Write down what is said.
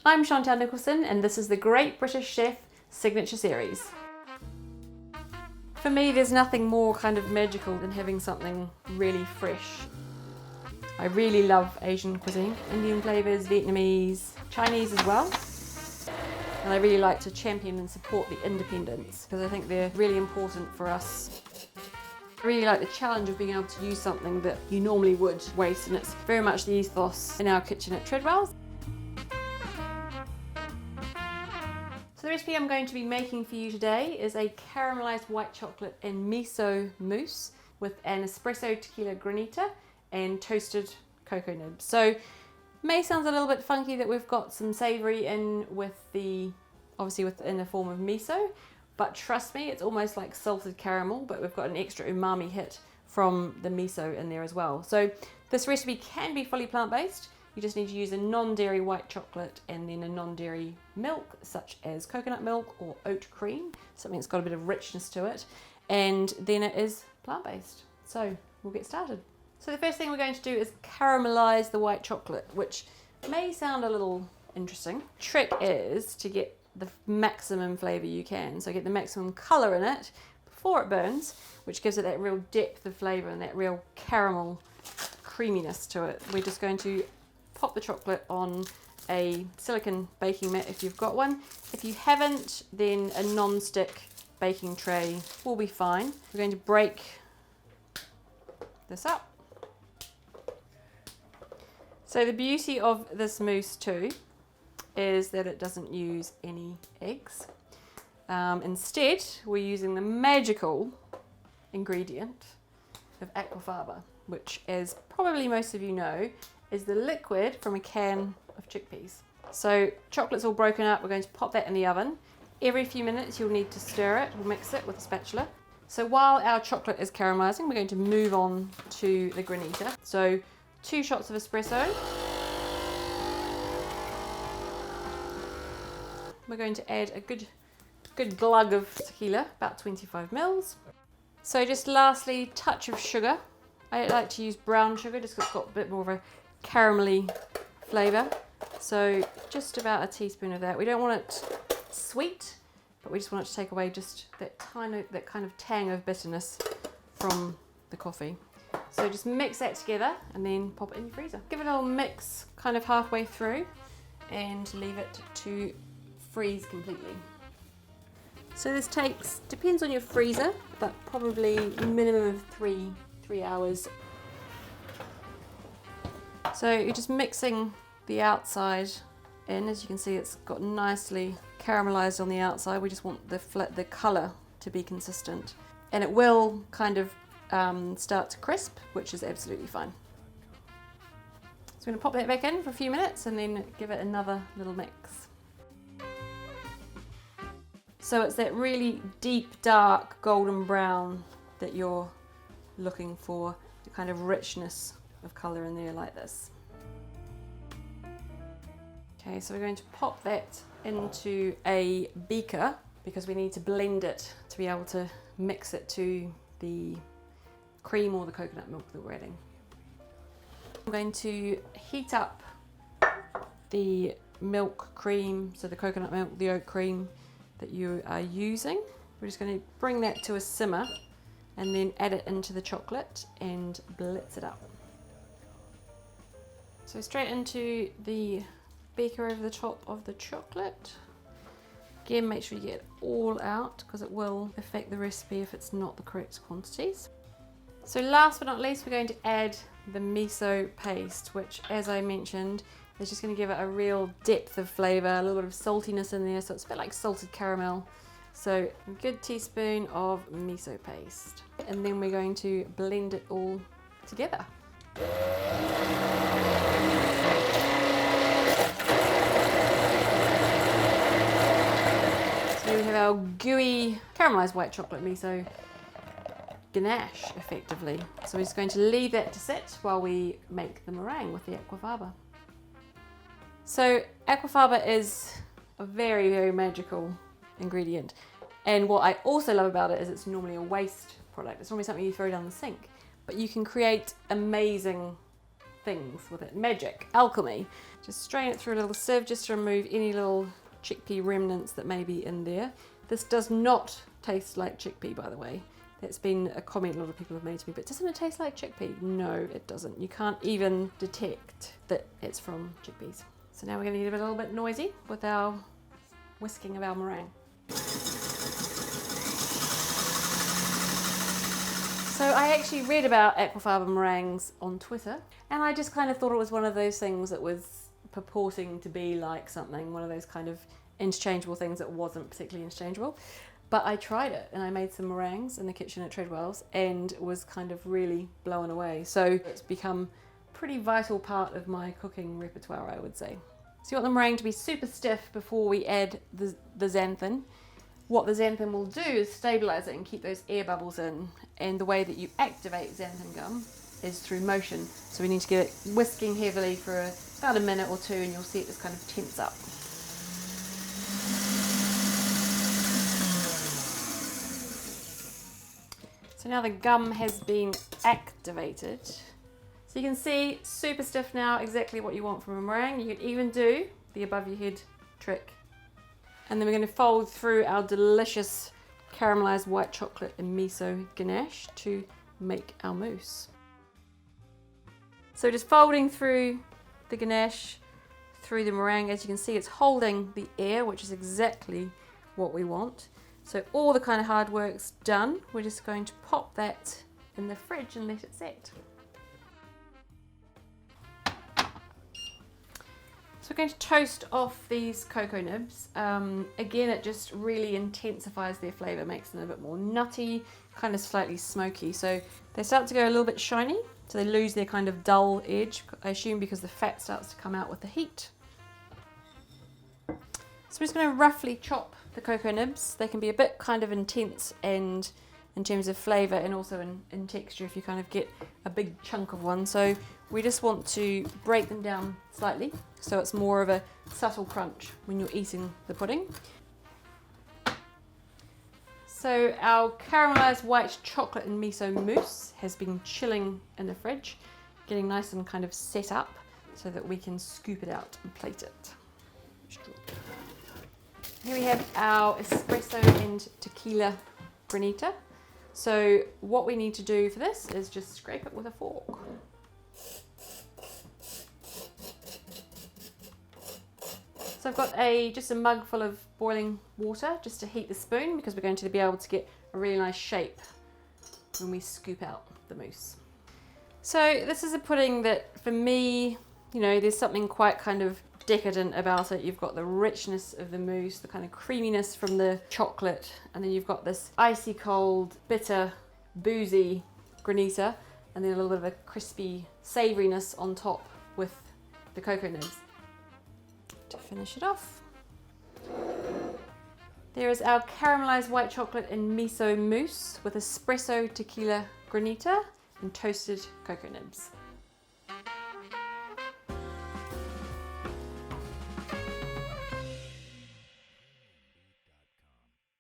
I'm Chantelle Nicholson and this is the Great British Chef Signature Series. For me, there's nothing more kind of magical than having something really fresh. I really love Asian cuisine, Indian flavours, Vietnamese, Chinese as well. And I really like to champion and support the independents because I think they're really important for us. I really like the challenge of being able to use something that you normally would waste, and it's very much the ethos in our kitchen at Treadwell's. So the recipe I'm going to be making for you today is a caramelized white chocolate and miso mousse with an espresso tequila granita and toasted cocoa nibs. So may sound a little bit funky that we've got some savory in with obviously in the form of miso, but trust me, it's almost like salted caramel, but we've got an extra umami hit from the miso in there as well. So this recipe can be fully plant-based. You just need to use a non-dairy white chocolate and then a non-dairy milk, such as coconut milk or oat cream, something that's got a bit of richness to it, and then it is plant-based. So we'll get started. So the first thing we're going to do is caramelize the white chocolate, which may sound a little interesting. Trick is to get the maximum flavor you can, so get the maximum color in it before it burns, which gives it that real depth of flavor and that real caramel creaminess to it. We're just going to pop the chocolate on a silicone baking mat if you've got one. If you haven't, then a non-stick baking tray will be fine. We're going to break this up. So the beauty of this mousse too is that it doesn't use any eggs. Instead, we're using the magical ingredient of aquafaba, which, as probably most of you know, is the liquid from a can of chickpeas. So chocolate's all broken up, we're going to pop that in the oven. Every few minutes you'll need to stir it or mix it with a spatula. So while our chocolate is caramelizing, we're going to move on to the granita. So 2 shots of espresso. We're going to add a good glug of tequila, about 25 mils. So just lastly, touch of sugar. I like to use brown sugar just because it's got a bit more of a caramelly flavour. So just about a teaspoon of that. We don't want it sweet, but we just want it to take away just that kind of tang of bitterness from the coffee. So just mix that together and then pop it in your freezer. Give it a little mix kind of halfway through and leave it to freeze completely. So this depends on your freezer, but probably a minimum of three hours. So you're just mixing the outside in. As you can see, it's got nicely caramelized on the outside. We just want the color to be consistent, and it will kind of start to crisp, which is absolutely fine. So we're going to pop that back in for a few minutes and then give it another little mix. So it's that really deep, dark, golden brown that you're looking for, the kind of richness of colour in there like this. Okay, so we're going to pop that into a beaker because we need to blend it to be able to mix it to the cream or the coconut milk that we're adding. I'm going to heat up the milk cream, so the coconut milk, the oat cream that you are using. We're just going to bring that to a simmer and then add it into the chocolate and blitz it up. So straight into the beaker over the top of the chocolate. Again, make sure you get it all out because it will affect the recipe if it's not the correct quantities. So last but not least, we're going to add the miso paste, which, as I mentioned, is just going to give it a real depth of flavour, a little bit of saltiness in there, so it's a bit like salted caramel. So a good teaspoon of miso paste, and then we're going to blend it all together. So we have our gooey caramelised white chocolate miso ganache, effectively. So we're just going to leave that to sit while we make the meringue with the aquafaba. So aquafaba is a very, very magical ingredient. And what I also love about it is it's normally a waste product. It's normally something you throw down the sink. But you can create amazing things with it. Magic, alchemy. Just strain it through a little sieve just to remove any little chickpea remnants that may be in there. This does not taste like chickpea, by the way. That's been a comment a lot of people have made to me, but doesn't it taste like chickpea? No, it doesn't. You can't even detect that it's from chickpeas. So now we're going to get a little bit noisy with our whisking of our meringue. So I actually read about aquafaba meringues on Twitter, and I just kind of thought it was one of those things that was purporting to be like something, one of those kind of interchangeable things that wasn't particularly interchangeable. But I tried it and I made some meringues in the kitchen at Treadwell's and was kind of really blown away. So it's become a pretty vital part of my cooking repertoire, I would say. So you want the meringue to be super stiff before we add the xanthan. What the xanthan will do is stabilise it and keep those air bubbles in. And the way that you activate xanthan gum is through motion. So we need to get it whisking heavily for about a minute or two, and you'll see it just kind of tense up. So now the gum has been activated. So you can see, super stiff now, exactly what you want from a meringue. You can even do the above your head trick. And then we're going to fold through our delicious caramelized white chocolate and miso ganache to make our mousse. So just folding through the ganache through the meringue, as you can see, it's holding the air, which is exactly what we want. So all the kind of hard work's done. We're just going to pop that in the fridge and let it set. So we're going to toast off these cocoa nibs. Again, it just really intensifies their flavour, makes them a bit more nutty, kind of slightly smoky. So they start to go a little bit shiny, so they lose their kind of dull edge, I assume because the fat starts to come out with the heat. So we're just going to roughly chop the cocoa nibs. They can be a bit kind of intense and in terms of flavour and also in texture if you kind of get a big chunk of one. So we just want to break them down slightly so it's more of a subtle crunch when you're eating the pudding. So our caramelised white chocolate and miso mousse has been chilling in the fridge, getting nice and kind of set up so that we can scoop it out and plate it. Here we have our espresso and tequila granita. So what we need to do for this is just scrape it with a fork. So I've got just a mug full of boiling water just to heat the spoon, because we're going to be able to get a really nice shape when we scoop out the mousse. So this is a pudding that, for me, you know, there's something quite kind of decadent about it. You've got the richness of the mousse, the kind of creaminess from the chocolate, and then you've got this icy cold, bitter, boozy granita, and then a little bit of a crispy savouriness on top with the cocoa nibs. To finish it off, there is our caramelised white chocolate and miso mousse with espresso, tequila, granita and toasted cocoa nibs.